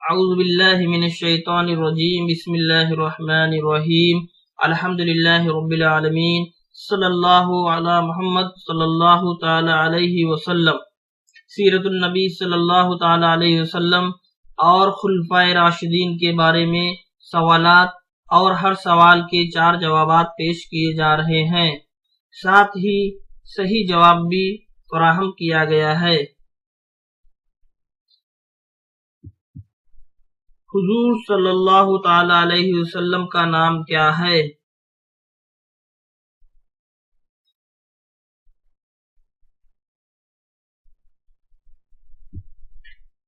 اعوذ باللہ من الشیطان الرجیم بسم اللہ الرحمن الرحیم الحمد للہ رب العالمین صلی اللہ علی محمد صلی اللہ تعالی علیہ وسلم۔ سیرت النبی صلی اللہ تعالی علیہ وسلم اور خلفائے راشدین کے بارے میں سوالات اور ہر سوال کے 4 جوابات پیش کیے جا رہے ہیں، ساتھ ہی صحیح جواب بھی فراہم کیا گیا ہے۔ حضور صلی اللہ تعالی علیہ وسلم کا نام کیا ہے؟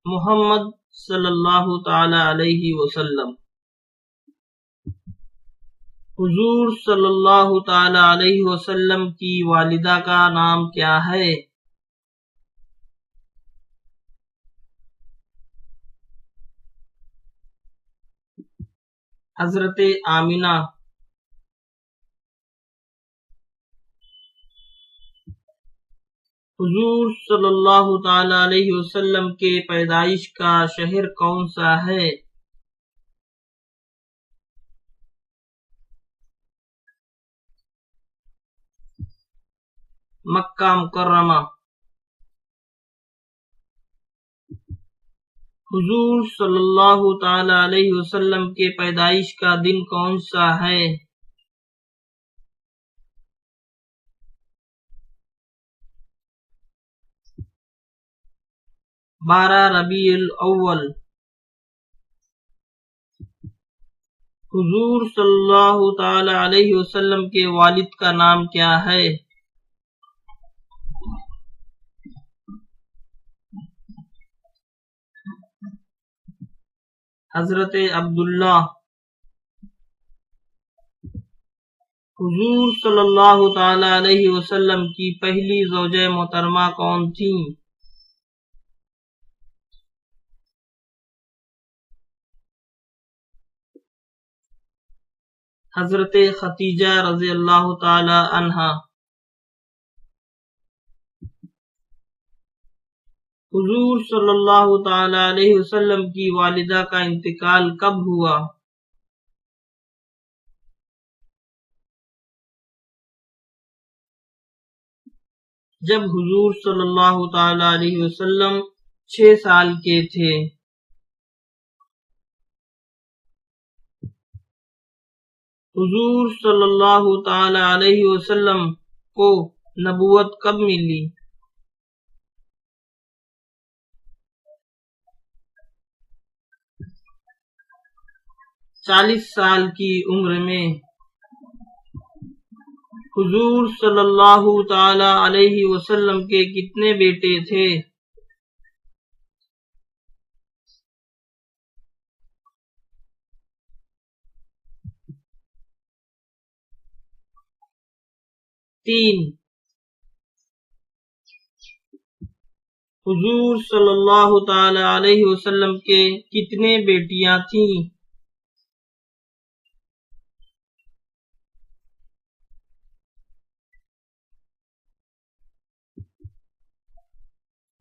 محمد صلی اللہ تعالی علیہ وسلم۔ حضور صلی اللہ تعالی علیہ وسلم کی والدہ کا نام کیا ہے؟ حضرت آمینہ۔ حضور صلی اللہ تعالی علیہ وسلم کے پیدائش کا شہر کون سا ہے؟ مکہ مکرمہ۔ حضور صلی اللہ تعالی علیہ وسلم کے پیدائش کا دن کون سا ہے؟ 12 ربیع الاول۔ حضور صلی اللہ تعالی علیہ وسلم کے والد کا نام کیا ہے؟ حضرت عبداللہ۔ حضور صلی اللہ تعالی علیہ وسلم کی پہلی زوجہ محترمہ کون تھیں؟ حضرت خدیجہ رضی اللہ تعالی عنہا۔ حضور صلی اللہ تعالی علیہ وسلم کی والدہ کا انتقال کب ہوا؟ جب حضور صلی اللہ تعالی علیہ وسلم 6 سال کے تھے۔ حضور صلی اللہ تعالی علیہ وسلم کو نبوت کب ملی؟ چالیس سال کی عمر میں۔ حضور صلی اللہ تعالی علیہ وسلم کے کتنے بیٹے تھے؟ تین۔ حضور صلی اللہ تعالی علیہ وسلم کے کتنے بیٹیاں تھیں؟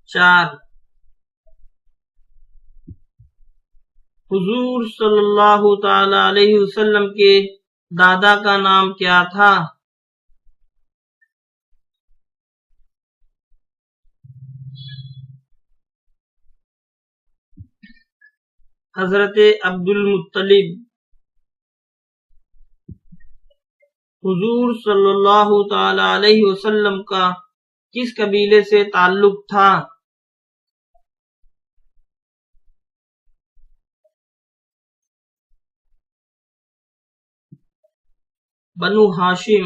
4۔ حضور صلی اللہ تعالی علیہ وسلم کے دادا کا نام کیا تھا؟ حضرت عبد المطلب۔ حضور صلی اللہ تعالی علیہ وسلم کا کس قبیلے سے تعلق تھا؟ بنو ہاشم۔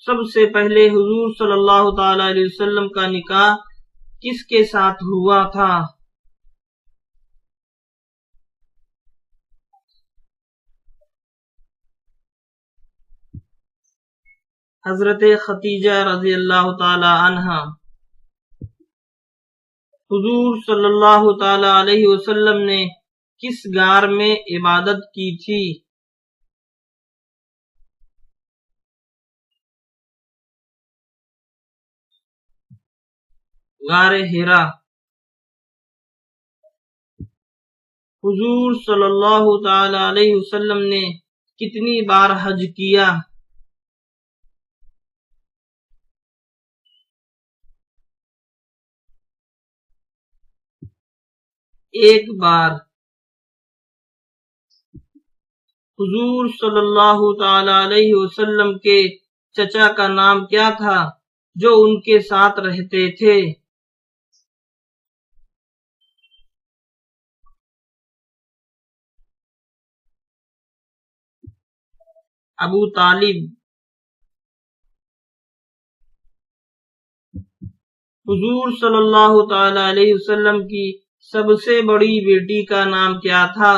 سب سے پہلے حضور صلی اللہ تعالی علیہ وسلم کا نکاح کس کے ساتھ ہوا تھا؟ حضرت خدیجہ رضی اللہ تعالی عنہا۔ حضور صلی اللہ تعالی علیہ وسلم نے کس غار میں عبادت کی تھی؟ غار حرا۔ حضور صلی اللہ تعالی علیہ وسلم نے کتنی بار حج کیا؟ ایک بار۔ حضور صلی اللہ تعالی علیہ وسلم کے چچا کا نام کیا تھا جو ان کے ساتھ رہتے تھے؟ ابو طالب۔ حضور صلی اللہ تعالی علیہ وسلم کی سب سے بڑی بیٹی کا نام کیا تھا؟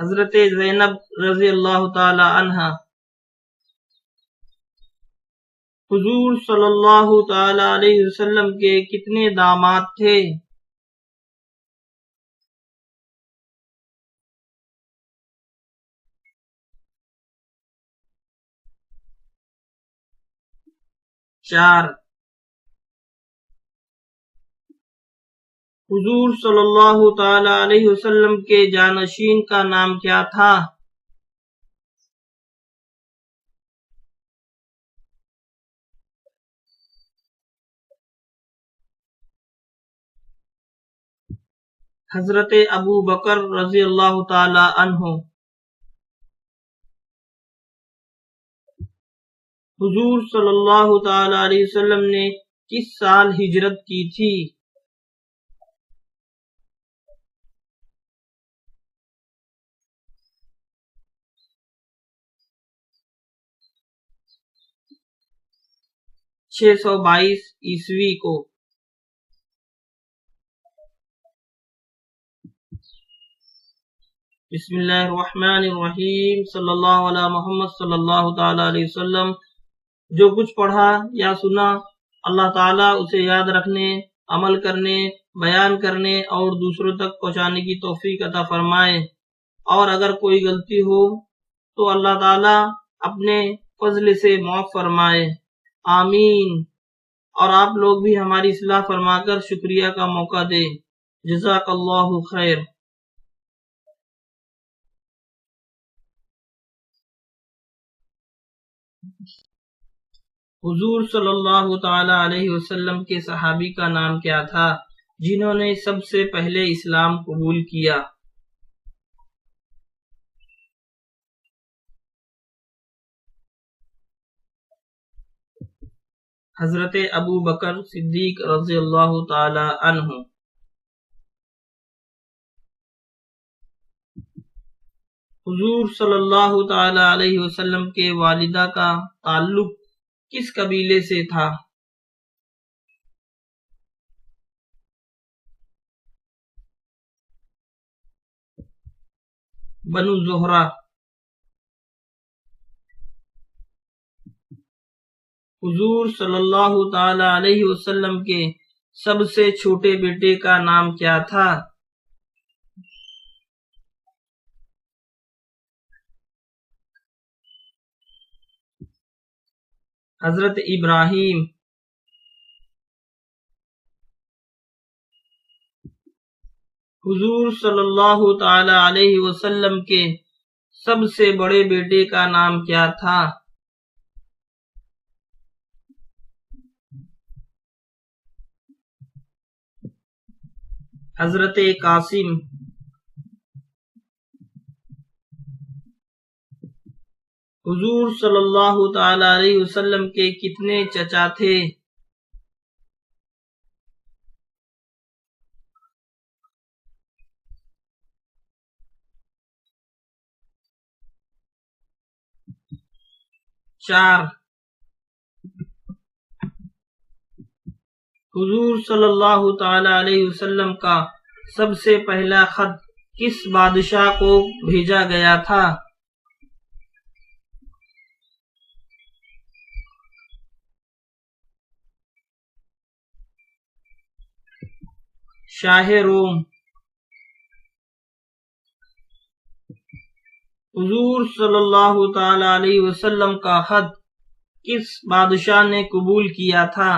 حضرت زینب رضی اللہ تعالی عنہا۔ حضور صلی اللہ تعالی علیہ وسلم کے کتنے داماد تھے؟ چار۔ حضور صلی اللہ تعالی علیہ وسلم کے جانشین کا نام کیا تھا؟ حضرت ابو بکر رضی اللہ تعالی عنہ۔ حضور صلی اللہ تعالی علیہ وسلم نے کس سال ہجرت کی تھی؟ چھ سو 22 عیسوی کو۔ بسم اللہ الرحمن الرحیم، صلی اللہ علی محمد صلی اللہ تعالی علیہ وسلم۔ جو کچھ پڑھا یا سنا اللہ تعالیٰ اسے یاد رکھنے، عمل کرنے، بیان کرنے اور دوسروں تک پہنچانے کی توفیق عطا فرمائے، اور اگر کوئی غلطی ہو تو اللہ تعالیٰ اپنے فضل سے معاف فرمائے، آمین۔ اور آپ لوگ بھی ہماری اصلاح فرما کر شکریہ کا موقع دے۔ جزاک اللہ خیر۔ حضور صلی اللہ تعالی علیہ وسلم کے صحابی کا نام کیا تھا جنہوں نے سب سے پہلے اسلام قبول کیا؟ حضرت ابو بکر صدیق رضی اللہ تعالی عنہ۔ حضور صلی اللہ تعالی علیہ وسلم کے والدہ کا تعلق کس قبیلے سے تھا؟ بنو زہرہ۔ حضور صلی اللہ تعالی علیہ وسلم کے سب سے چھوٹے بیٹے کا نام کیا تھا؟ حضرت ابراہیم۔ حضور صلی اللہ تعالی علیہ وسلم کے سب سے بڑے بیٹے کا نام کیا تھا؟ حضرت قاسم۔ حضور صلی اللہ تعالی علیہ وسلم کے کتنے چچا تھے؟ چار۔ حضور صلی اللہ تعالی علیہ وسلم کا سب سے پہلا خط کس بادشاہ کو بھیجا گیا تھا؟ شاہ روم۔ حضور صلی اللہ تعالی علیہ وسلم کا خط کس بادشاہ نے قبول کیا تھا؟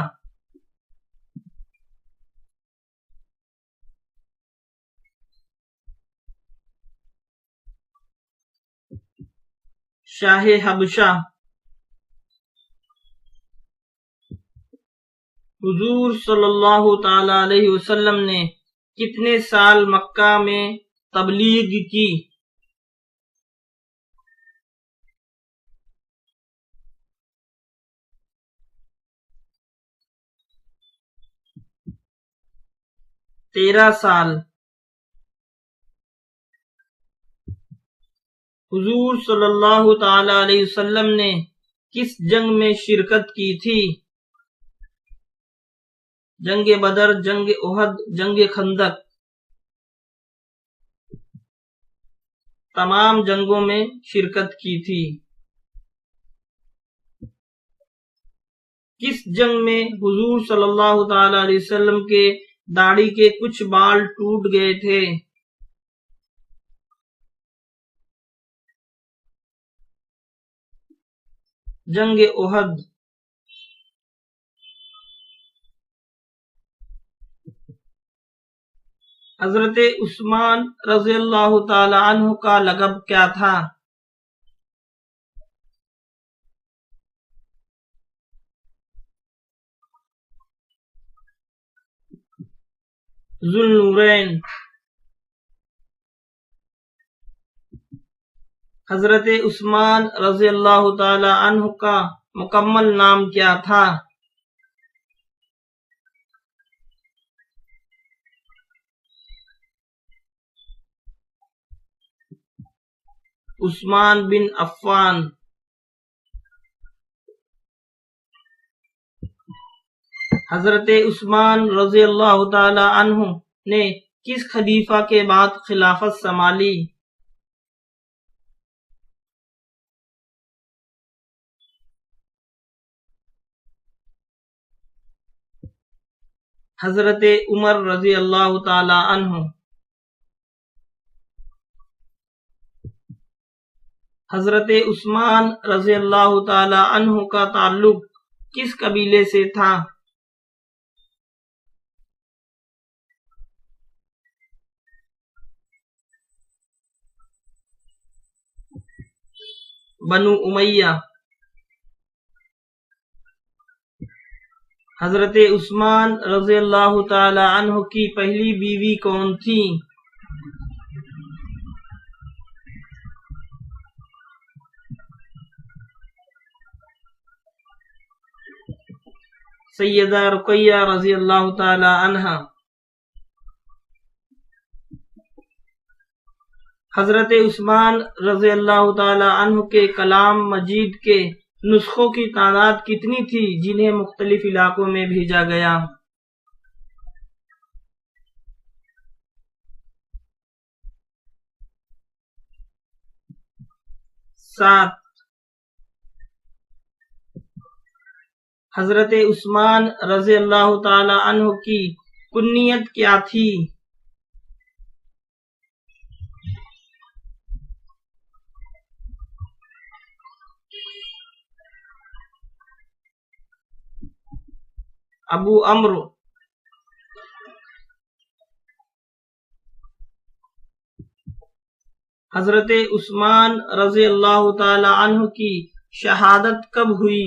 شاہ حبشہ۔ حضور صلی اللہ تعالی علیہ وسلم نے کتنے سال مکہ میں تبلیغ کی؟ تیرہ سال۔ حضور صلی اللہ تعالی علیہ وسلم نے کس جنگ میں شرکت کی تھی؟ جنگ بدر، جنگ احد، جنگ خندق۔ تمام جنگوں میں شرکت کی تھی۔ کس جنگ میں حضور صلی اللہ تعالی علیہ وسلم کے داڑھی کے کچھ بال ٹوٹ گئے تھے؟ جنگ احد۔ حضرت عثمان رضی اللہ تعالی عنہ کا لقب کیا تھا؟ ذو النورین۔ حضرت عثمان رضی اللہ تعالی عنہ کا مکمل نام کیا تھا؟ عثمان بن عفان۔ حضرت عثمان رضی اللہ تعالی عنہ نے کس خلیفہ کے بعد خلافت سنبھالی؟ حضرت عمر رضی اللہ تعالی عنہ۔ حضرت عثمان رضی اللہ تعالی عنہ کا تعلق کس قبیلے سے تھا؟ بنو امیہ۔ حضرت عثمان رضی اللہ تعالی عنہ کی پہلی بیوی کون تھی؟ سیدہ رقیہ رضی اللہ تعالی عنہا۔ حضرت عثمان رضی اللہ تعالی عنہ کے کلام مجید کے نسخوں کی تعداد کتنی تھی جنہیں مختلف علاقوں میں بھیجا گیا؟ 7۔ حضرت عثمان رضی اللہ تعالی عنہ کی کنیت کیا تھی؟ ابو عمرو۔ حضرت عثمان رضی اللہ تعالی عنہ کی شہادت کب ہوئی؟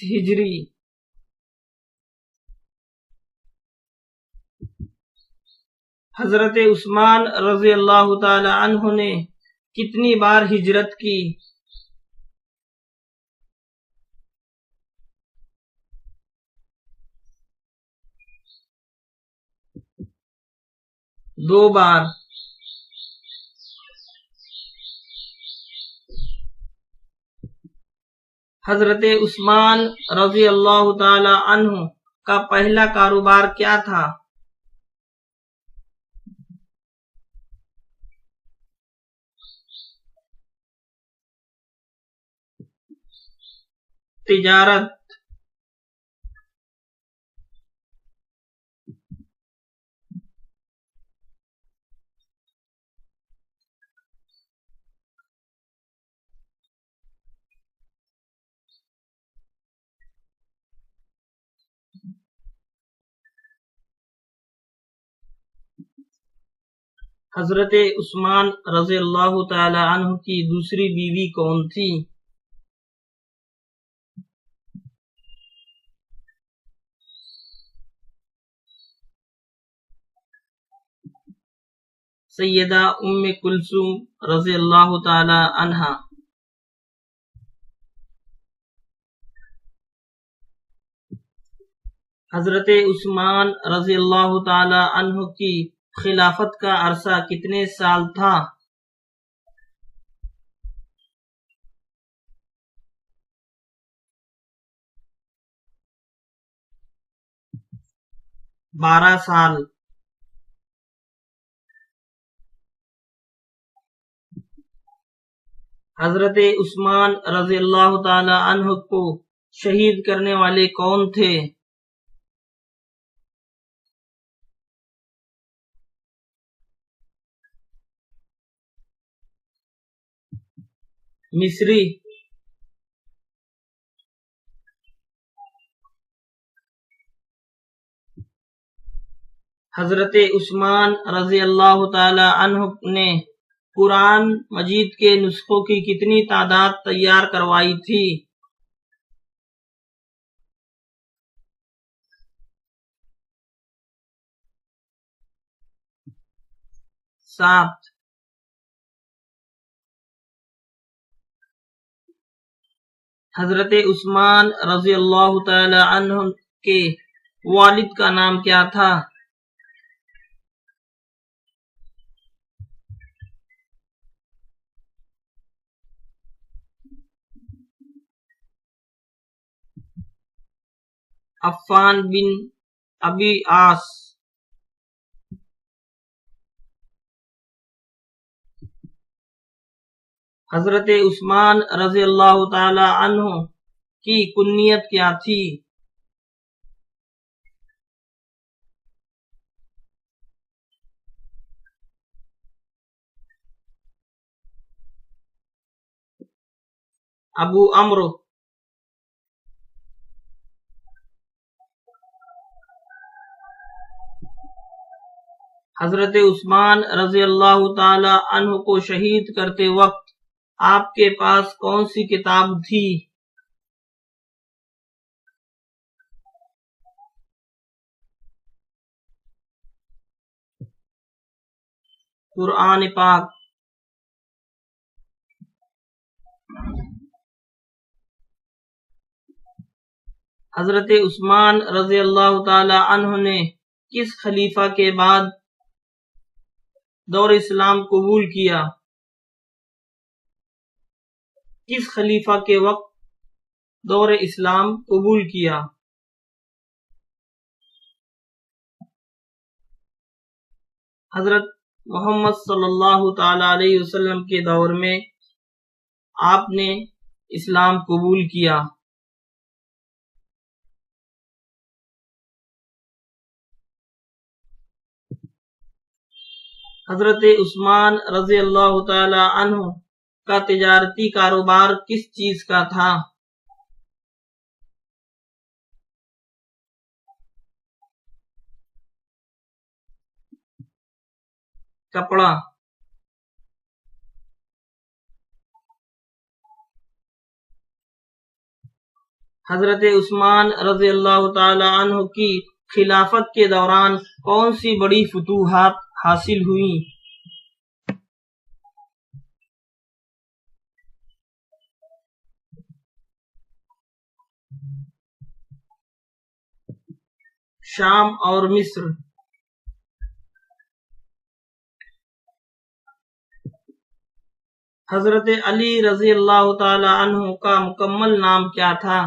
ہجری۔ حضرت عثمان رضی اللہ تعالی عنہ نے کتنی بار ہجرت کی؟ 2 بار۔ حضرت عثمان رضی اللہ تعالی عنہ کا پہلا کاروبار کیا تھا؟ تجارت۔ حضرت عثمان رضی اللہ تعالی عنہ کی دوسری بیوی کون تھی؟ سیدہ ام کلثوم رضی اللہ تعالی عنہا۔ حضرت عثمان رضی اللہ تعالی عنہ کی خلافت کا عرصہ کتنے سال تھا؟ 12 سال۔ حضرت عثمان رضی اللہ تعالی عنہ کو شہید کرنے والے کون تھے؟ مصری۔ حضرت عثمان رضی اللہ تعالی عنہ نے قرآن مجید کے نسخوں کی کتنی تعداد تیار کروائی تھی؟ 7۔ حضرت عثمان رضی اللہ تعالی عنہ کے والد کا نام کیا تھا؟ عفان بن ابی عاص۔ حضرت عثمان رضی اللہ تعالی عنہ کی کنیت کیا تھی؟ ابو عمرو۔ حضرت عثمان رضی اللہ تعالی عنہ کو شہید کرتے وقت آپ کے پاس کون سی کتاب تھی؟ قرآن پاک۔ حضرت عثمان رضی اللہ تعالی عنہ نے کس خلیفہ کے بعد دور اسلام قبول کیا؟ کس خلیفہ کے وقت دور اسلام قبول کیا؟ حضرت محمد صلی اللہ تعالی علیہ وسلم کے دور میں آپ نے اسلام قبول کیا۔ حضرت عثمان رضی اللہ تعالی عنہ کا تجارتی کاروبار کس چیز کا تھا؟ کپڑا۔ حضرت عثمان رضی اللہ تعالی عنہ کی خلافت کے دوران کون سی بڑی فتوحات حاصل ہوئیں؟ شام اور مصر۔ حضرت علی رضی اللہ تعالی عنہ کا مکمل نام کیا تھا؟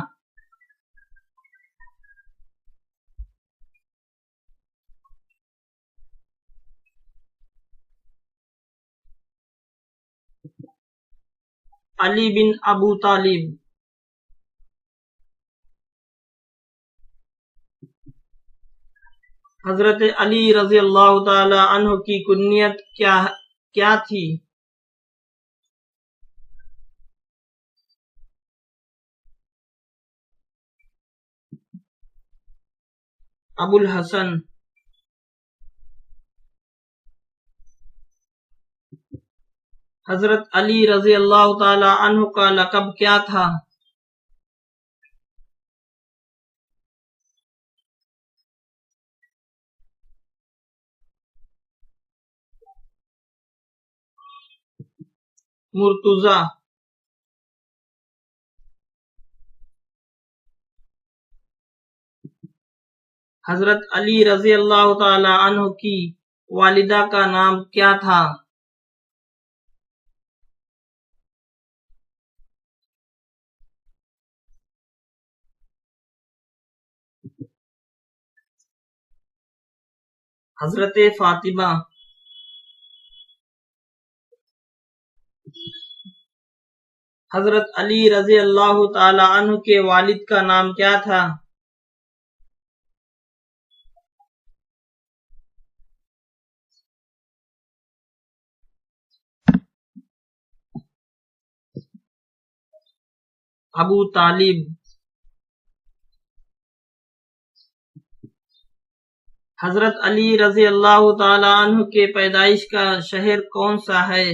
علی بن ابو طالب۔ حضرت علی رضی اللہ تعالی عنہ کی کنیت کیا تھی؟ ابو الحسن۔ حضرت علی رضی اللہ تعالی عنہ کا لقب کیا تھا؟ مرتضی۔ حضرت علی رضی اللہ تعالی عنہ کی والدہ کا نام کیا تھا؟ حضرت فاطمہ۔ حضرت علی رضی اللہ تعالی عنہ کے والد کا نام کیا تھا؟ ابو طالب۔ حضرت علی رضی اللہ تعالی عنہ کے پیدائش کا شہر کون سا ہے؟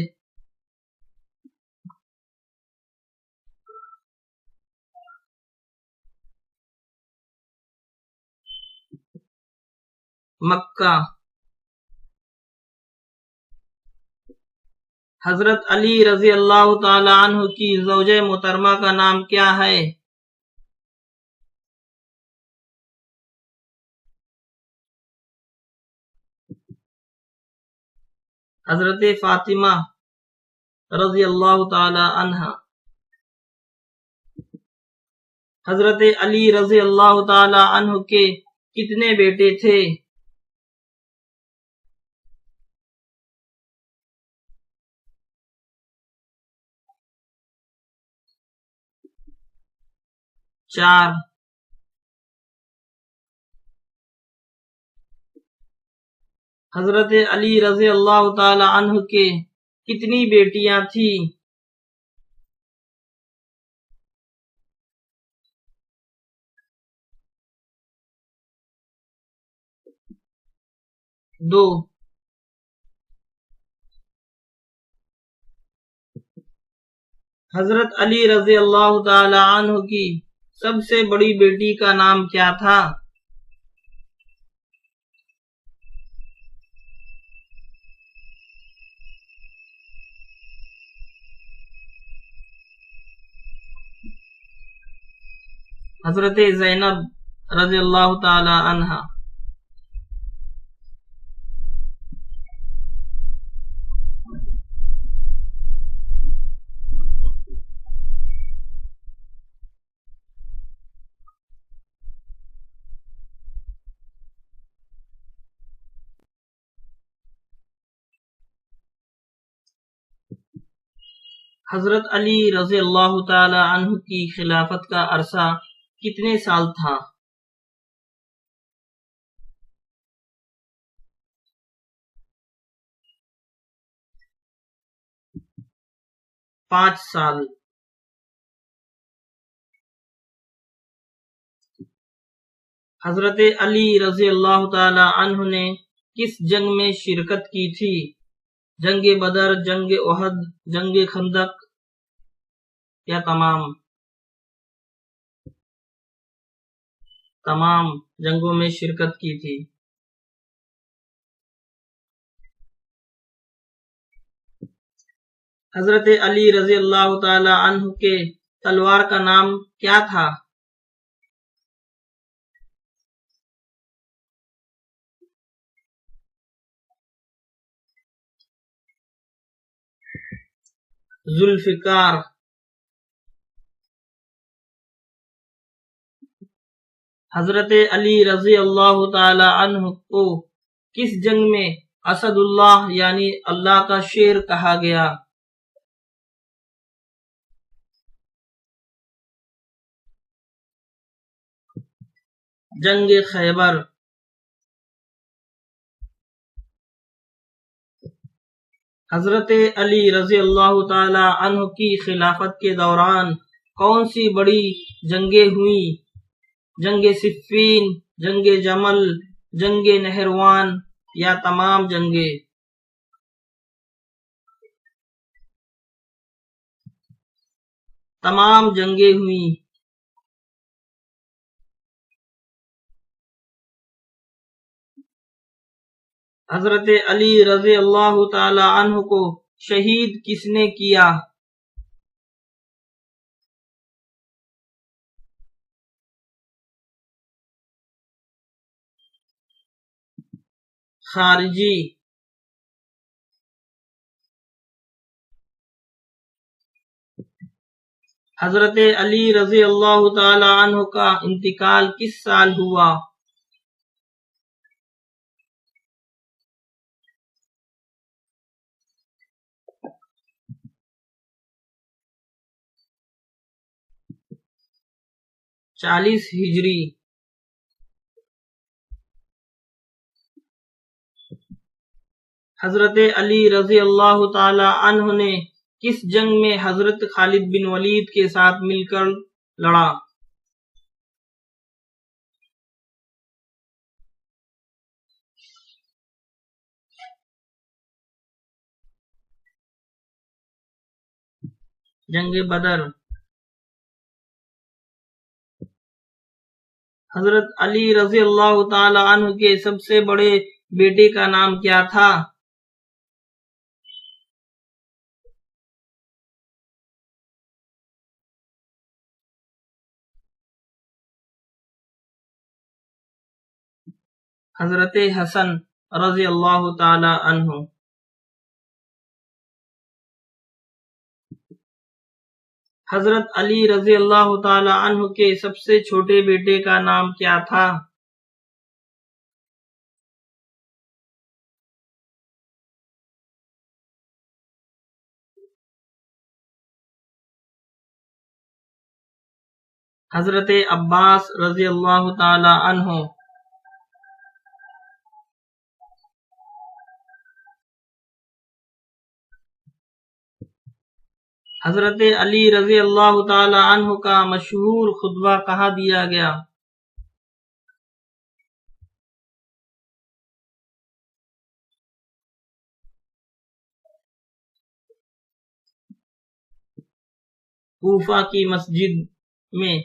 مکہ۔ حضرت علی رضی اللہ تعالی عنہ کی زوجہ محترمہ کا نام کیا ہے؟ حضرت فاطمہ رضی اللہ تعالی عنہا۔ حضرت علی رضی اللہ تعالی عنہ کے کتنے بیٹے تھے؟ چار۔ حضرت علی رضی اللہ تعالی عنہ کے کتنی بیٹیاں تھیں؟ دو۔ حضرت علی رضی اللہ تعالی عنہ کی سب سے بڑی بیٹی کا نام کیا تھا؟ حضرت زینب رضی اللہ تعالی عنہا۔ حضرت علی رضی اللہ تعالی عنہ کی خلافت کا عرصہ کتنے سال تھا؟ 5 سال۔ حضرت علی رضی اللہ تعالی عنہ نے کس جنگ میں شرکت کی تھی؟ جنگ بدر، جنگ احد، جنگ خندق یا تمام جنگوں میں شرکت کی تھی۔ حضرت علی رضی اللہ تعالی عنہ کے تلوار کا نام کیا تھا؟ ذوالفقار۔ حضرت علی رضی اللہ تعالی عنہ کو کس جنگ میں اسد اللہ یعنی اللہ کا شیر کہا گیا؟ جنگ خیبر۔ حضرت علی رضی اللہ تعالی عنہ کی خلافت کے دوران کون سی بڑی جنگیں ہوئیں؟ جنگ صفین، جنگ جمل، جنگ نہروان یا تمام جنگیں؟ تمام جنگیں ہوئیں۔ حضرت علی رضی اللہ تعالی عنہ کو شہید کس نے کیا؟ خارجی۔ حضرت علی رضی اللہ تعالی عنہ کا انتقال کس سال ہوا؟ چالیس ہجری۔ حضرت علی رضی اللہ تعالی عنہ نے کس جنگ میں حضرت خالد بن ولید کے ساتھ مل کر لڑا؟ جنگ بدر۔ حضرت علی رضی اللہ تعالی عنہ کے سب سے بڑے بیٹے کا نام کیا تھا؟ حضرت حسن رضی اللہ تعالی عنہ۔ حضرت علی رضی اللہ تعالی عنہ کے سب سے چھوٹے بیٹے کا نام کیا تھا؟ حضرت عباس رضی اللہ تعالی عنہ۔ حضرت علی رضی اللہ تعالی عنہ کا مشہور خطبہ کہاں دیا گیا؟ کوفہ کی مسجد میں۔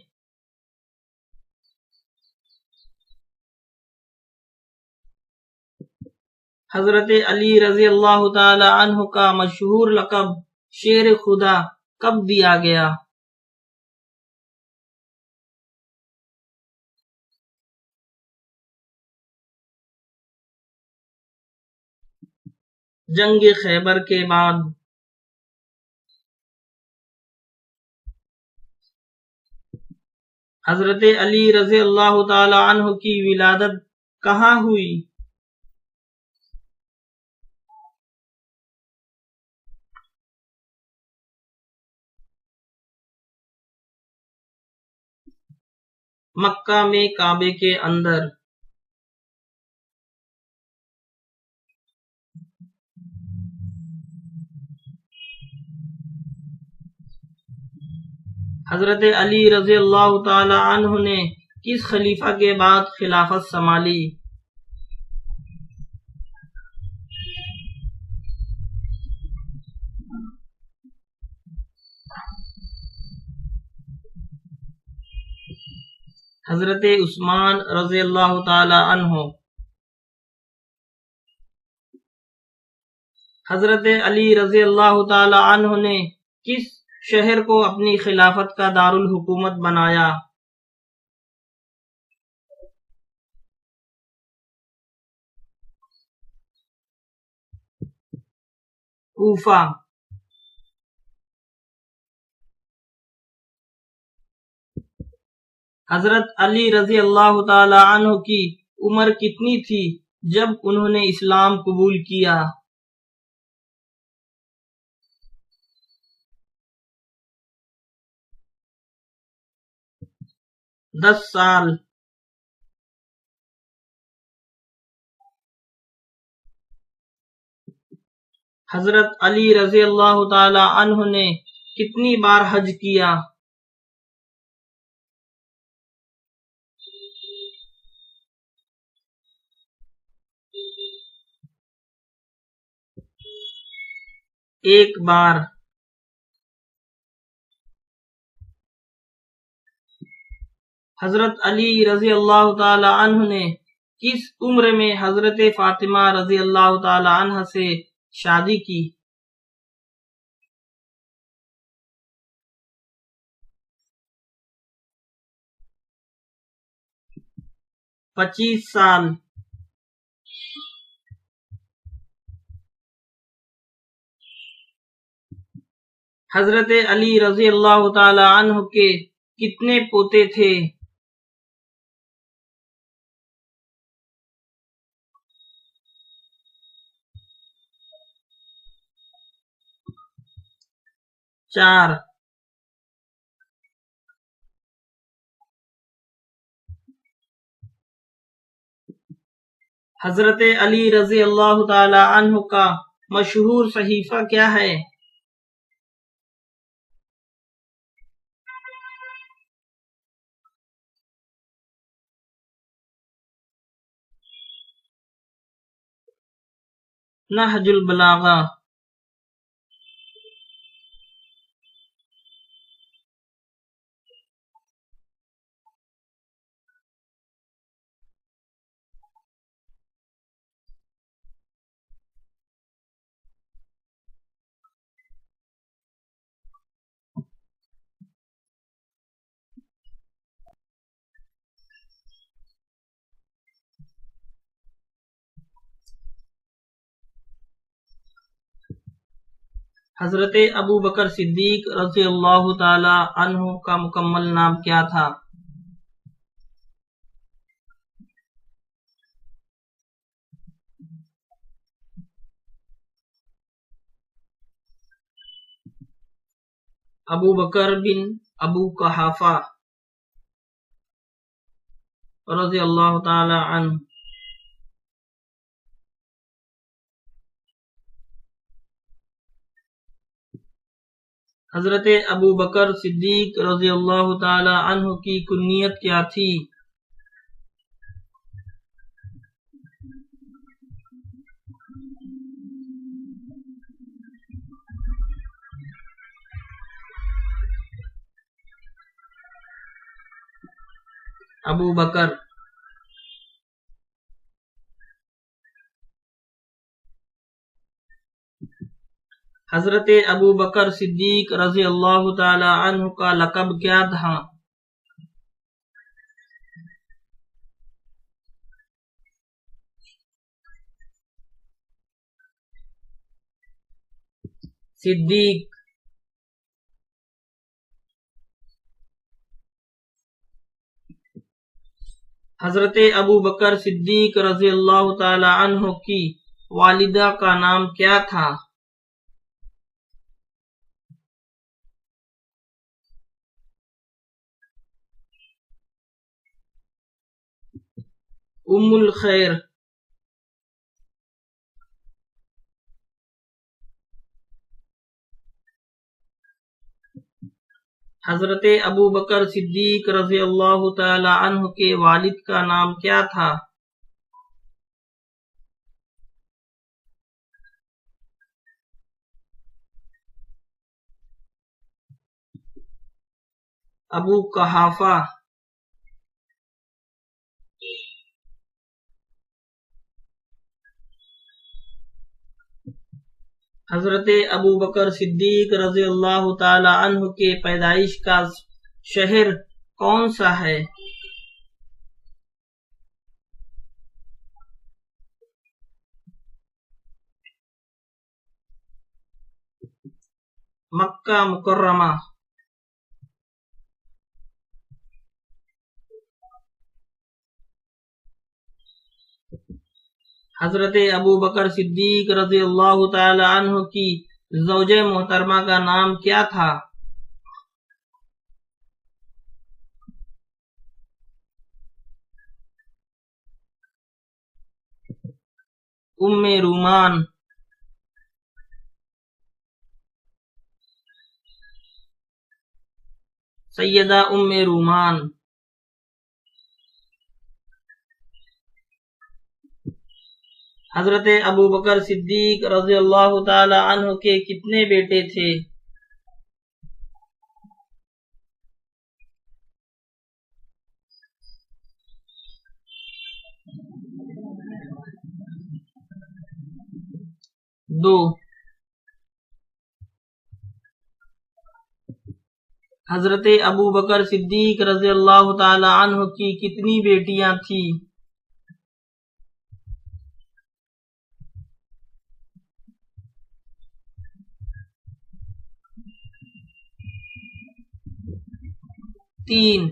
حضرت علی رضی اللہ تعالی عنہ کا مشہور لقب شیر خدا کب دیا گیا؟ جنگ خیبر کے بعد۔ حضرت علی رضی اللہ تعالی عنہ کی ولادت کہاں ہوئی؟ مکہ میں کعبے کے اندر۔ حضرت علی رضی اللہ تعالی عنہ نے کس خلیفہ کے بعد خلافت سنبھالی؟ حضرت عثمان رضی اللہ تعالی عنہ۔ حضرت علی رضی اللہ تعالی عنہ نے کس شہر کو اپنی خلافت کا دارالحکومت بنایا؟ کوفہ۔ حضرت علی رضی اللہ تعالی عنہ کی عمر کتنی تھی جب انہوں نے اسلام قبول کیا؟ 10 سال۔ حضرت علی رضی اللہ تعالی عنہ نے کتنی بار حج کیا؟ ایک بار۔ حضرت علی رضی اللہ تعالی عنہ نے کس عمر میں حضرت فاطمہ رضی اللہ تعالی عنہ سے شادی کی؟ 25 سال۔ حضرت علی رضی اللہ تعالی عنہ کے کتنے پوتے تھے؟ 4۔ حضرت علی رضی اللہ تعالی عنہ کا مشہور صحیفہ کیا ہے؟ نہج البلاغہ۔ حضرت ابو بکر صدیق رضی اللہ تعالی عنہ کا مکمل نام کیا تھا؟ ابو بکر بن ابو قحافہ رضی اللہ تعالی عنہ۔ حضرت ابو بکر صدیق رضی اللہ تعالی عنہ کی کنیت کیا تھی؟ ابو بکر۔ حضرت ابو بکر صدیق رضی اللہ تعالی عنہ کا لقب کیا تھا؟ صدیق۔ حضرت ابو بکر صدیق رضی اللہ تعالی عنہ کی والدہ کا نام کیا تھا؟ ام الخیر۔ حضرت ابو بکر صدیق رضی اللہ تعالی عنہ کے والد کا نام کیا تھا؟ ابو قحافہ۔ حضرت ابو بکر صدیق رضی اللہ تعالی عنہ کے پیدائش کا شہر کون سا ہے؟ مکہ مکرمہ۔ حضرت ابو بکر صدیق رضی اللہ تعالی عنہ کی زوجہ محترمہ کا نام کیا تھا؟ ام رومان۔ سیدہ ام رومان۔ حضرت ابو بکر صدیق رضی اللہ تعالی عنہ کے کتنے بیٹے تھے؟ 2. حضرت ابو بکر صدیق رضی اللہ تعالی عنہ کی کتنی بیٹیاں تھیں؟ 3.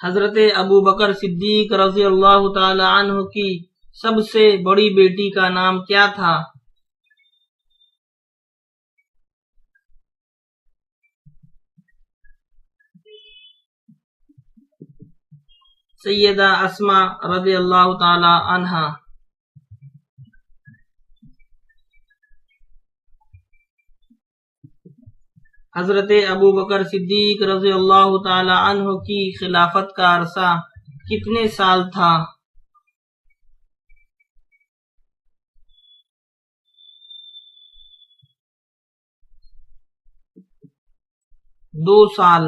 حضرت ابو بکر صدیق رضی اللہ تعالی عنہ کی سب سے بڑی بیٹی کا نام کیا تھا؟ سیدہ اسماء رضی اللہ تعالی عنہا۔ حضرت ابو بکر صدیق رضی اللہ تعالی عنہ کی خلافت کا عرصہ کتنے سال تھا؟ 2 سال۔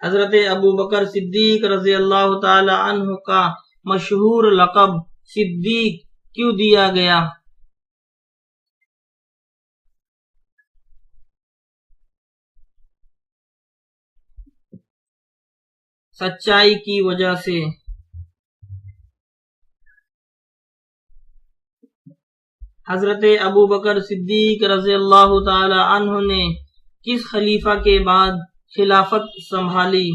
حضرت ابو بکر صدیق رضی اللہ تعالی عنہ کا مشہور لقب صدیق کیوں دیا گیا؟ سچائی کی وجہ سے۔ حضرت ابو بکر صدیق رضی اللہ تعالی عنہ نے کس خلیفہ کے بعد خلافت سنبھالی؟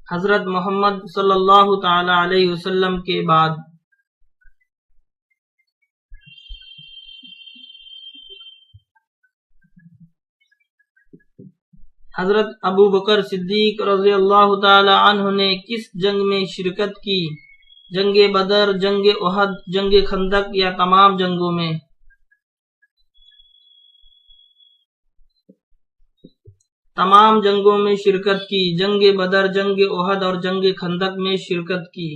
حضرت محمد صلی اللہ تعالی علیہ وسلم کے بعد۔ حضرت ابو بکر صدیق رضی اللہ تعالی عنہ نے کس جنگ میں شرکت کی؟ جنگ بدر، جنگ احد، جنگ خندق یا تمام جنگوں میں؟ تمام جنگوں میں شرکت کی۔ جنگ بدر، جنگ احد اور جنگ خندق میں شرکت کی۔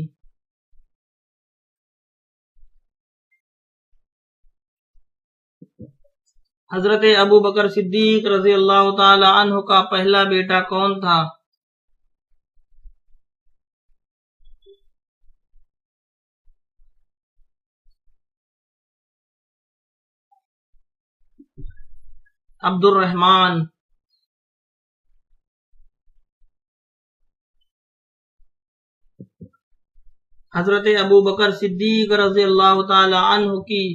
حضرت ابو بکر صدیق رضی اللہ تعالی عنہ کا پہلا بیٹا کون تھا؟ عبد الرحمن۔ حضرت ابو بکر صدیق رضی اللہ تعالی عنہ کی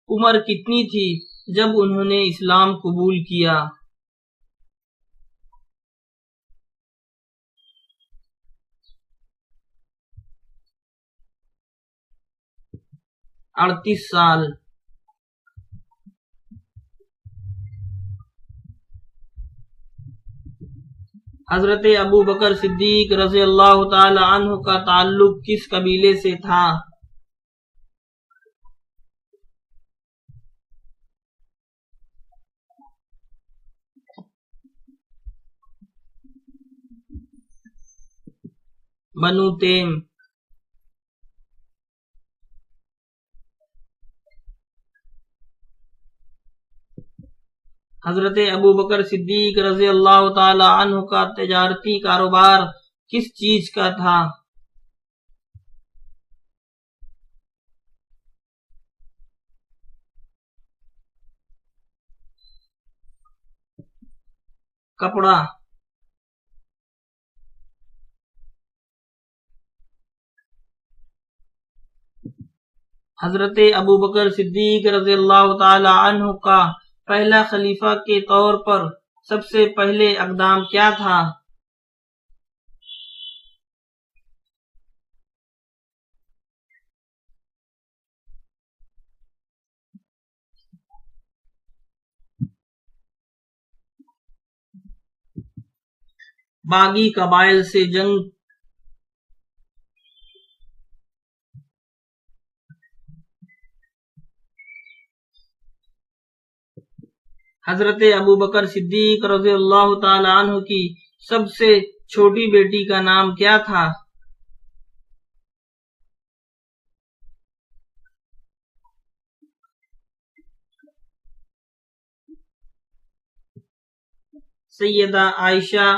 عمر کتنی تھی جب انہوں نے اسلام قبول کیا؟ اڑتیس سال۔ حضرت ابو بکر صدیق رضی اللہ تعالی عنہ کا تعلق کس قبیلے سے تھا؟ بنو تیم۔ حضرت ابو بکر صدیق رضی اللہ تعالی عنہ کا تجارتی کاروبار کس چیز کا تھا؟ کپڑا۔ حضرت ابو بکر صدیق رضی اللہ تعالی عنہ کا پہلا خلیفہ کے طور پر سب سے پہلے اقدام کیا تھا؟ باغی قبائل سے جنگ۔ حضرت ابو بکر صدیق رضی اللہ تعالی عنہ کی سب سے چھوٹی بیٹی کا نام کیا تھا؟ سیدہ عائشہ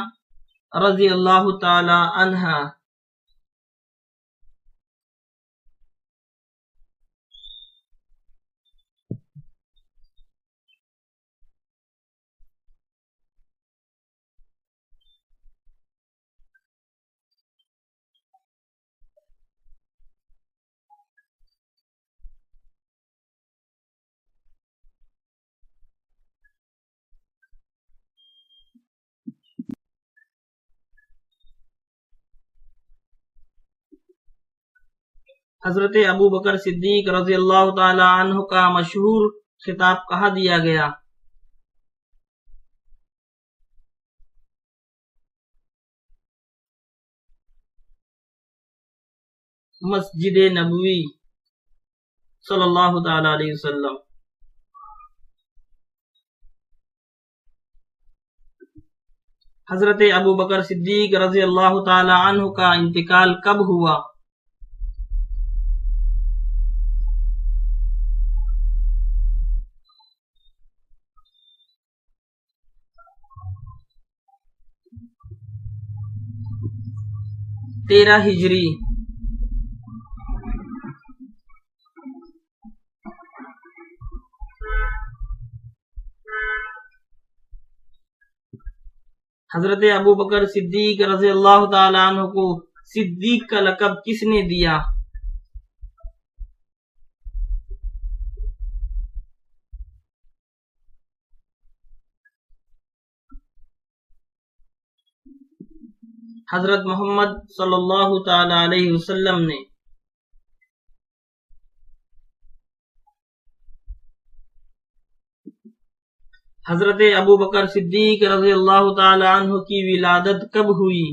رضی اللہ تعالی عنہا۔ حضرت ابو بکر صدیق رضی اللہ تعالی عنہ کا مشہور خطاب کہاں دیا گیا؟ مسجد نبوی صلی اللہ تعالی علیہ وسلم۔ حضرت ابو بکر صدیق رضی اللہ تعالی عنہ کا انتقال کب ہوا؟ تیرہ ہجری۔ حضرت ابو بکر صدیق رضی اللہ تعالی عنہ کو صدیق کا لقب کس نے دیا؟ حضرت محمد صلی اللہ تعالی علیہ وسلم نے۔ حضرت ابو بکر صدیق رضی اللہ تعالی عنہ کی ولادت کب ہوئی؟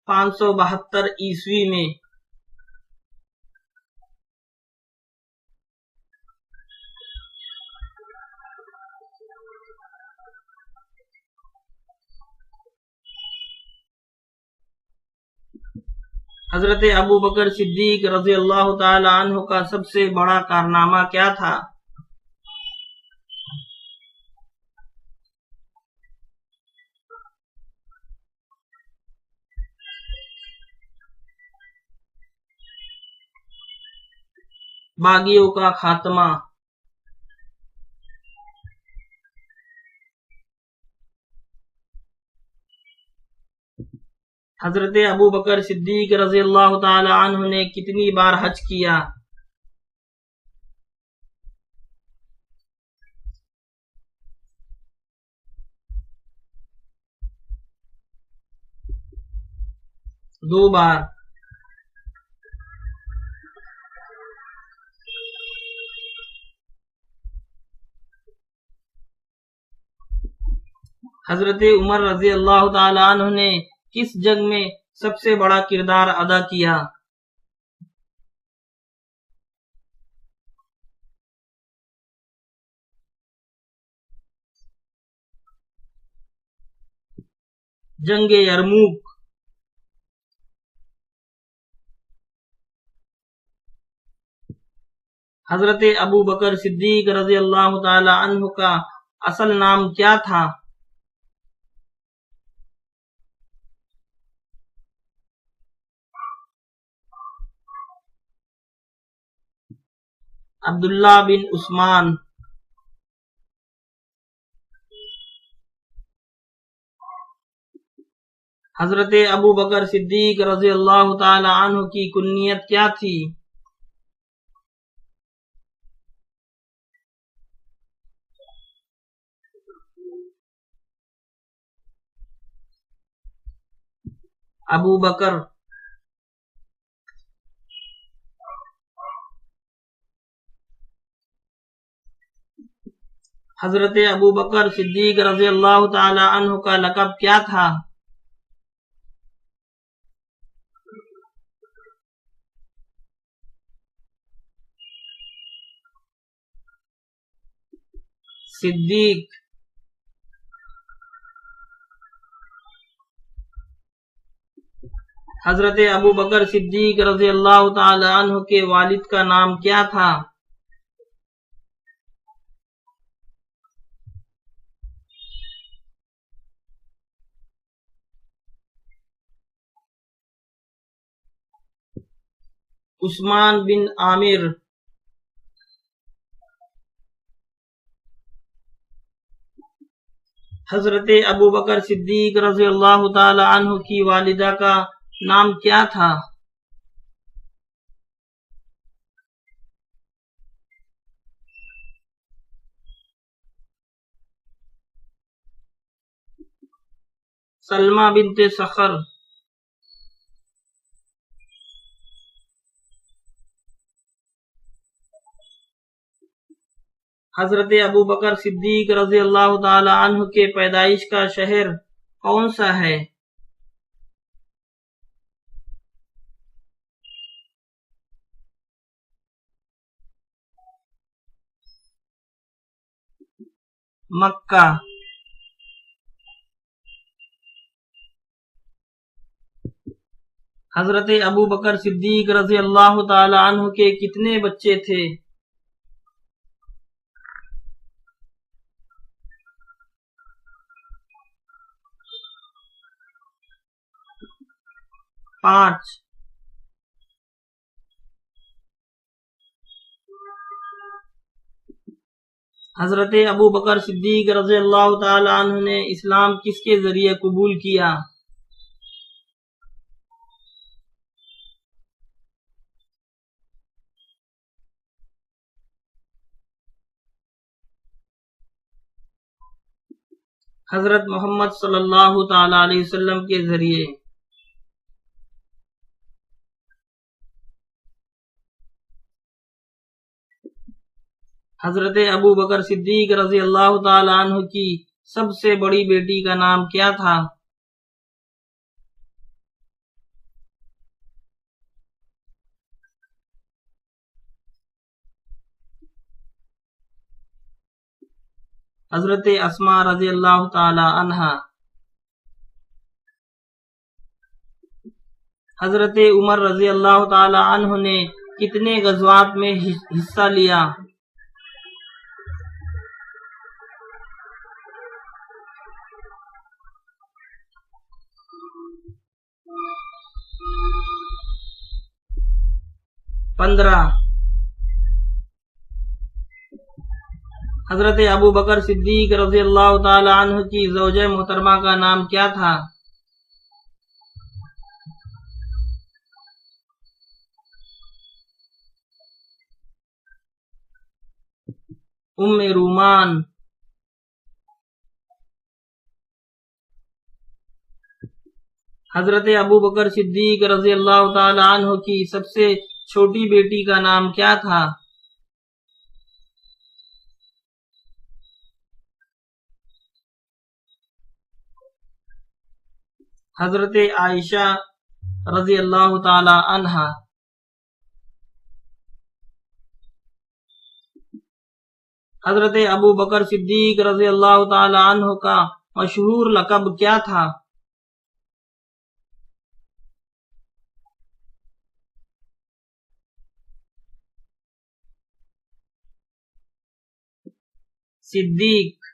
پانچ سو 72 عیسوی میں۔ حضرت ابو بکر صدیق رضی اللہ تعالی عنہ کا سب سے بڑا کارنامہ کیا تھا؟ باغیوں کا خاتمہ۔ حضرت ابو بکر صدیق رضی اللہ تعالی عنہ نے کتنی بار حج کیا؟ دو بار۔ حضرت عمر رضی اللہ تعالی عنہ نے کس جنگ میں سب سے بڑا کردار ادا کیا؟ جنگ یرموک۔ حضرت ابو بکر صدیق رضی اللہ تعالی عنہ کا اصل نام کیا تھا؟ عبداللہ بن عثمان۔ حضرت ابو بکر صدیق رضی اللہ تعالی عنہ کی کنیت کیا تھی؟ ابو بکر۔ حضرت ابو بکر صدیق رضی اللہ تعالی عنہ کا لقب کیا تھا؟ صدیق۔ حضرت ابو بکر صدیق رضی اللہ تعالی عنہ کے والد کا نام کیا تھا؟ عثمان بن عامر۔ حضرت ابو بکر صدیق رضی اللہ تعالی عنہ کی والدہ کا نام کیا تھا؟ سلمہ بنت صخر۔ حضرت ابو بکر صدیق رضی اللہ تعالی عنہ کے پیدائش کا شہر کون سا ہے؟ مکہ۔ حضرت ابو بکر صدیق رضی اللہ تعالی عنہ کے کتنے بچے تھے؟ 5۔ حضرت ابو بکر صدیق رضی اللہ تعالی عنہ نے اسلام کس کے ذریعے قبول کیا؟ حضرت محمد صلی اللہ تعالی علیہ وسلم کے ذریعے۔ حضرت ابو بکر صدیق رضی اللہ تعالی عنہ کی سب سے بڑی بیٹی کا نام کیا تھا؟ حضرت اسماء رضی اللہ تعالی عنہا۔ حضرت عمر رضی اللہ تعالی عنہ نے کتنے غزوات میں حصہ لیا؟ 15۔ حضرت ابو بکر صدیق رضی اللہ تعالی عنہ کی زوجہ محترمہ کا نام کیا تھا؟ ام رومان۔ حضرت ابو بکر صدیق رضی اللہ تعالی عنہ کی سب سے چھوٹی بیٹی کا نام کیا تھا؟ حضرت عائشہ رضی اللہ تعالی عنہا۔ حضرت ابو بکر صدیق رضی اللہ تعالی عنہ کا مشہور لقب کیا تھا؟ صدیق۔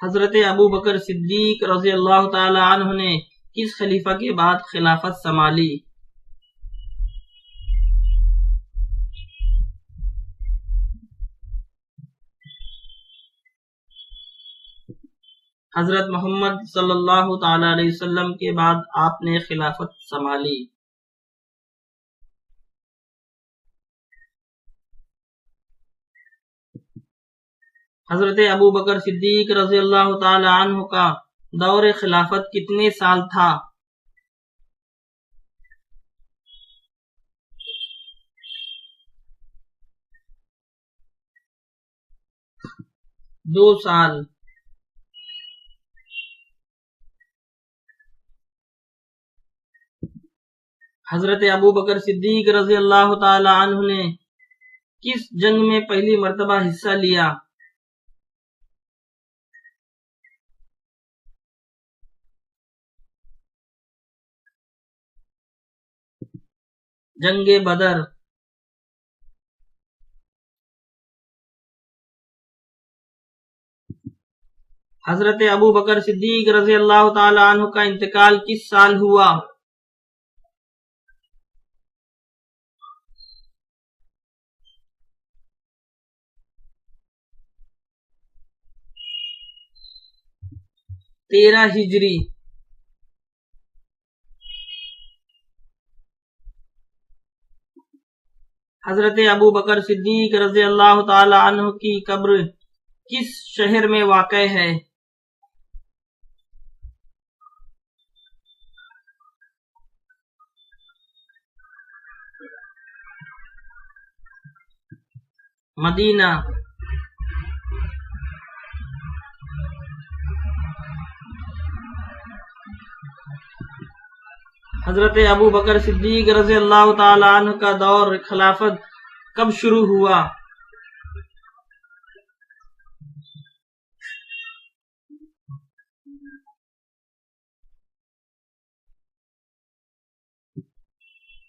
حضرت ابو بکر صدیق رضی اللہ تعالی عنہ نے کس خلیفہ کے بعد خلافت سنبھالی؟ حضرت محمد صلی اللہ تعالی علیہ وسلم کے بعد آپ نے خلافت سنبھالی۔ حضرت ابو بکر صدیق رضی اللہ تعالی عنہ کا دور خلافت کتنے سال تھا؟ 2 سال. حضرت ابو بکر صدیق رضی اللہ تعالی عنہ نے کس جنگ میں پہلی مرتبہ حصہ لیا؟ جنگ بدر. حضرت ابو بکر صدیق رضی اللہ تعالی عنہ کا انتقال کس سال ہوا؟ تیرہ ہجری. حضرت ابو بکر صدیق رضی اللہ تعالی عنہ کی قبر کس شہر میں واقع ہے؟ مدینہ. حضرت ابو بکر صدیق رضی اللہ تعالی عنہ کا دور خلافت کب شروع ہوا؟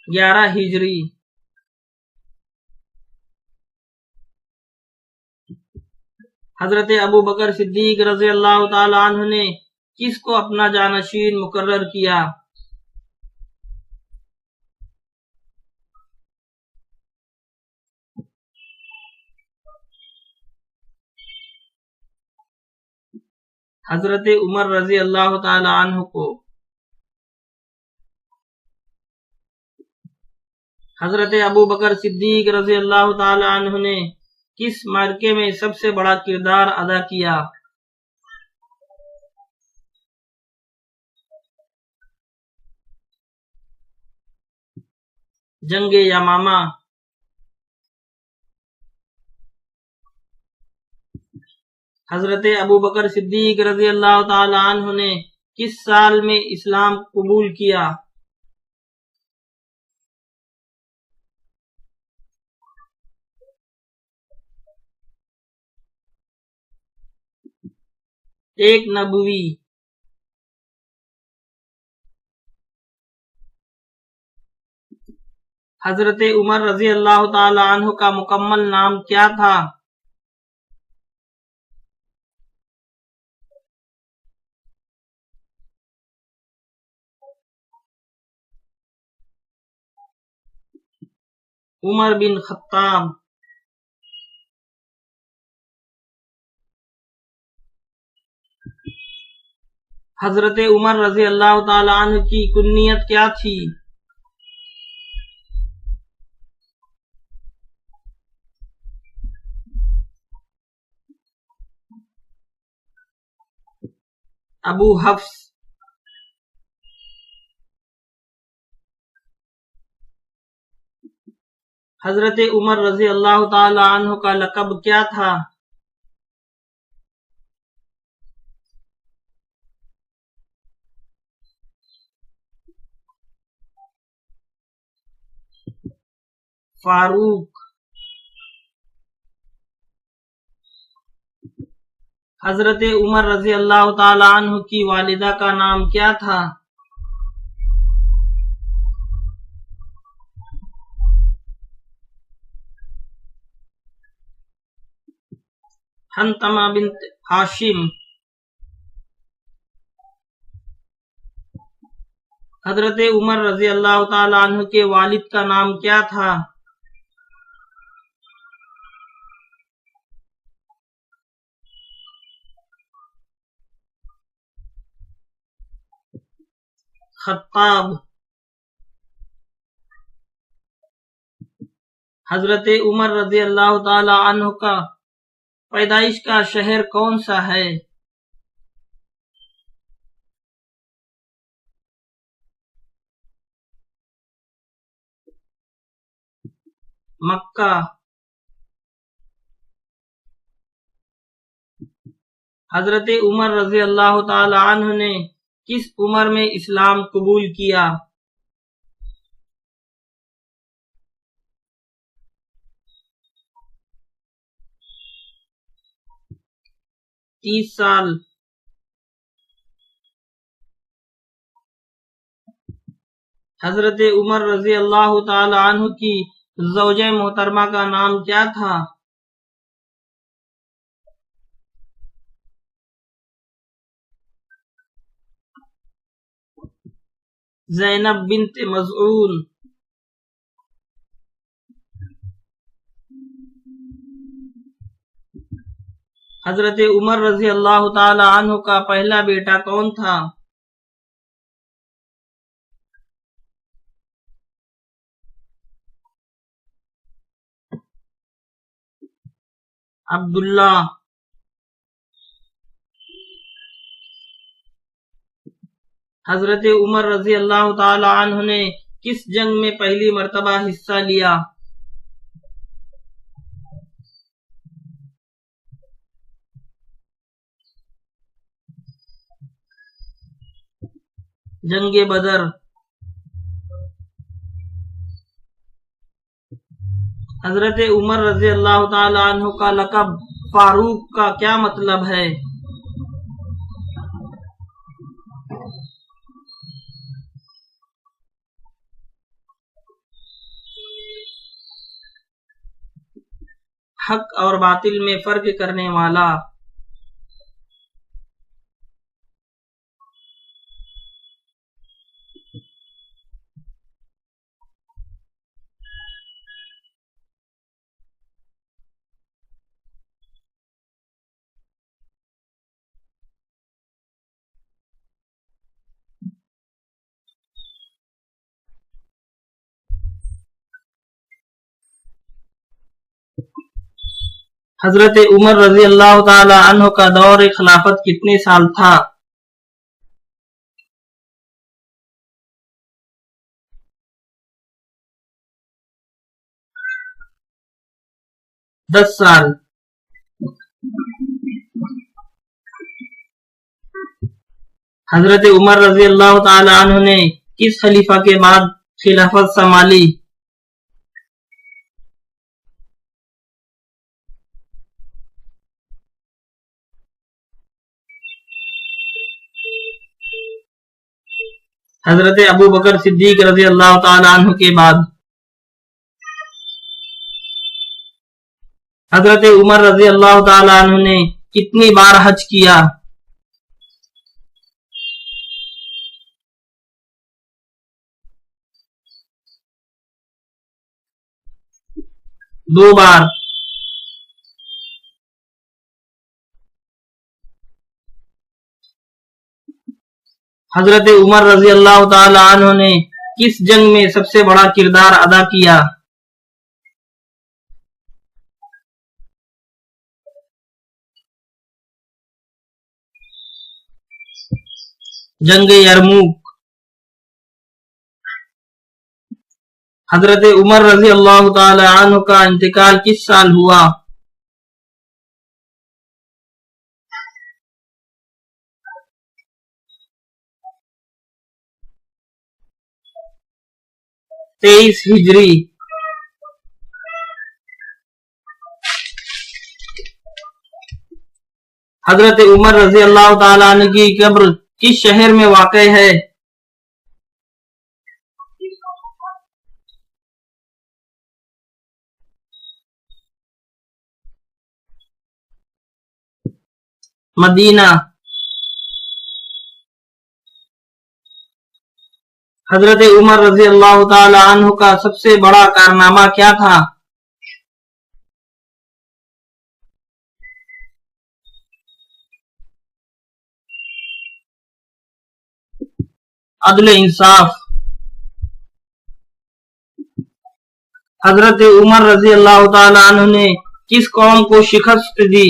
گیارہ ہجری. حضرت ابو بکر صدیق رضی اللہ تعالی عنہ نے کس کو اپنا جانشین مقرر کیا؟ حضرت عمر رضی اللہ تعالی عنہ کو. حضرت ابو بکر صدیق رضی اللہ تعالی عنہ نے کس معرکے میں سب سے بڑا کردار ادا کیا؟ جنگ یمامہ. حضرت ابو بکر صدیق رضی اللہ تعالی عنہ نے کس سال میں اسلام قبول کیا؟ ایک نبوی. حضرت عمر رضی اللہ تعالی عنہ کا مکمل نام کیا تھا؟ عمر بن خطاب. حضرت عمر رضی اللہ تعالی عنہ کی کنیت کیا تھی؟ ابو حفص. حضرت عمر رضی اللہ تعالی عنہ کا لقب کیا تھا؟ فاروق. حضرت عمر رضی اللہ تعالی عنہ کی والدہ کا نام کیا تھا؟ حنتمہ بنت ہاشم. حضرت عمر رضی اللہ تعالی عنہ کے والد کا نام کیا تھا؟ خطاب. حضرت عمر رضی اللہ تعالی عنہ کا پیدائش کا شہر کون سا ہے؟ مکہ. حضرت عمر رضی اللہ تعالی عنہ نے کس عمر میں اسلام قبول کیا؟ 30 سال۔ حضرت عمر رضی اللہ تعالی عنہ کی زوجہ محترمہ کا نام کیا تھا؟ زینب بنت مظعون۔ حضرت عمر رضی اللہ تعالی عنہ کا پہلا بیٹا کون تھا؟ عبداللہ۔ حضرت عمر رضی اللہ تعالی عنہ نے کس جنگ میں پہلی مرتبہ حصہ لیا؟ جنگ بدر۔ حضرت عمر رضی اللہ تعالی عنہ کا لقب فاروق کا کیا مطلب ہے؟ حق اور باطل میں فرق کرنے والا۔ حضرت عمر رضی اللہ تعالی عنہ کا دور خلافت کتنے سال تھا؟ 10 سال۔ حضرت عمر رضی اللہ تعالی عنہ نے کس خلیفہ کے بعد خلافت سنبھالی؟ حضرت ابو بکر صدیق رضی اللہ تعالی عنہ کے بعد۔ حضرت عمر رضی اللہ تعالی عنہ نے کتنی بار حج کیا؟ 2 بار۔ حضرت عمر رضی اللہ تعالی عنہ نے کس جنگ میں سب سے بڑا کردار ادا کیا؟ جنگ یرموک۔ حضرت عمر رضی اللہ تعالی عنہ کا انتقال کس سال ہوا؟ ہجری۔ حضرت عمر رضی اللہ تعالی عنہ کی قبر کس شہر میں واقع ہے؟ مدینہ۔ حضرت عمر رضی اللہ تعالی عنہ کا سب سے بڑا کارنامہ کیا تھا؟ عدل انصاف۔ حضرت عمر رضی اللہ تعالی عنہ نے کس قوم کو شکست دی؟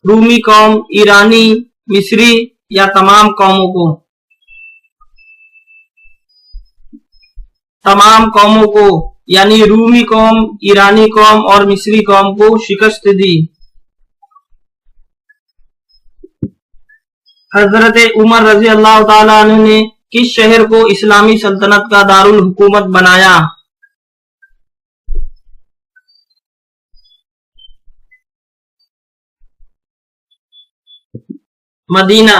رومی قوم، ایرانی، مصری یا تمام قوموں کو؟ تمام قوموں کو، یعنی رومی قوم، ایرانی قوم اور مصری قوم کو شکست دی۔ حضرت عمر رضی اللہ تعالیٰ عنہ نے کس شہر کو اسلامی سلطنت کا دارالحکومت بنایا؟ مدینہ۔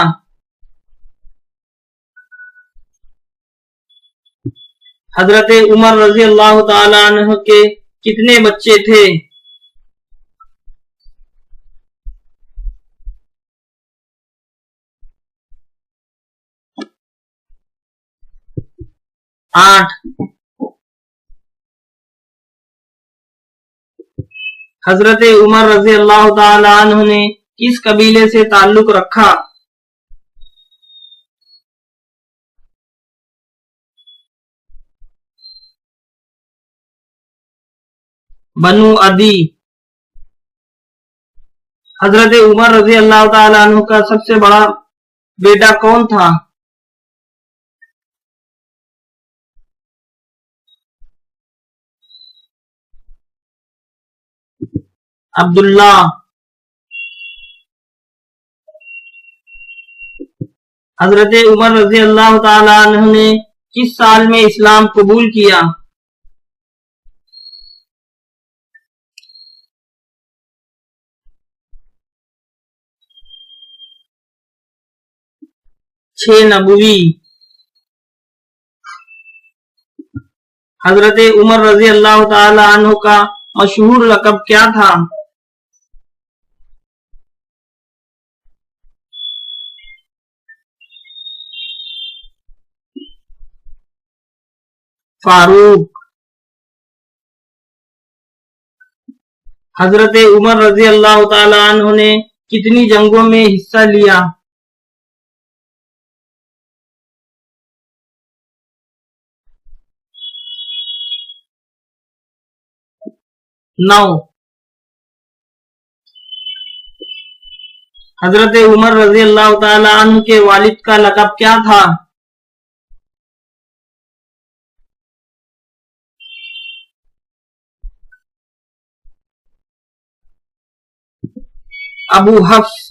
حضرت عمر رضی اللہ تعالیٰ عنہ کے کتنے بچے تھے؟ آٹھ۔ حضرت عمر رضی اللہ تعالیٰ عنہ نے کس قبیلے سے تعلق رکھا؟ بنو عدی۔ حضرت عمر رضی اللہ تعالیٰ عنہ کا سب سے بڑا بیٹا کون تھا؟ عبداللہ۔ حضرت عمر رضی اللہ تعالیٰ عنہ نے کس سال میں اسلام قبول کیا؟ 6 نبوی۔ حضرت عمر رضی اللہ تعالی عنہ کا مشہور لقب کیا تھا؟ فاروق۔ حضرت عمر رضی اللہ تعالی عنہ نے کتنی جنگوں میں حصہ لیا؟ 9۔ حضرت عمر رضی اللہ تعالی عنہ کے والد کا لقب کیا تھا؟ ابو حفص۔